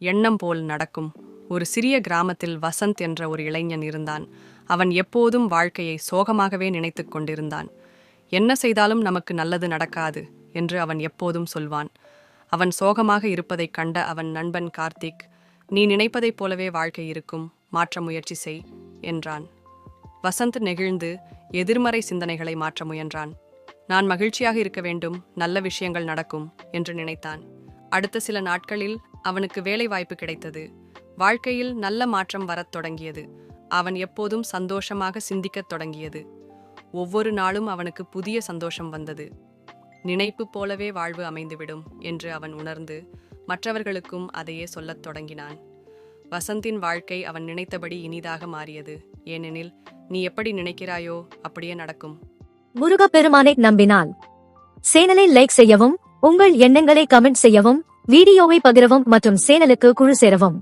எண்ணம் போல் நடக்கும். ஒரு சிறிய கிராமத்தில் வசந்த் என்ற ஒரு இளைஞன் இருந்தான். அவன் எப்போதும் வாழ்க்கையை சோகமாகவே நினைத்துக் கொண்டிருந்தான். என்ன செய்தாலும் நமக்கு நல்லது நடக்காது என்று அவன் எப்போதும் சொல்வான். அவன் சோகமாக இருப்பதைக் கண்ட அவன் நண்பன் கார்த்திக், நீ நினைப்பதைப் போலவே வாழ்க்கை இருக்கும், மாற்ற முயற்சி செய் என்றான். வசந்த் நெகிழ்ந்து எதிர்மறை சிந்தனைகளை மாற்ற முயன்றான். நான் மகிழ்ச்சியாக இருக்க வேண்டும், நல்ல விஷயங்கள் நடக்கும் என்று நினைத்தான். அடுத்த சில நாட்களில் அவனுக்கு வேலை வாய்ப்பு கிடைத்தது. வாழ்க்கையில் நல்ல மாற்றம் வரத் தொடங்கியது. அவன் எப்போதும் சந்தோஷமாக சிந்திக்கத் தொடங்கியது. ஒவ்வொரு நாளும் அவனுக்கு புதிய சந்தோஷம் வந்தது. நினைப்பு போலவே வாழ்வு அமைந்துவிடும் என்று அவன் உணர்ந்து மற்றவர்களுக்கும் அதையே சொல்லத் தொடங்கினான். வசந்தின் வாழ்க்கை அவன் நினைத்தபடி இனிதாக மாறியது. ஏனெனில் நீ எப்படி நினைக்கிறாயோ அப்படியே நடக்கும். முருகப்பெருமானை நம்பினால் சேனலை லைக் செய்யவும், உங்கள் எண்ணங்களை கமெண்ட் செய்யவும், வீடியோவை பகிரவும் மற்றும் சேனலுக்கு குழு சேரவும்.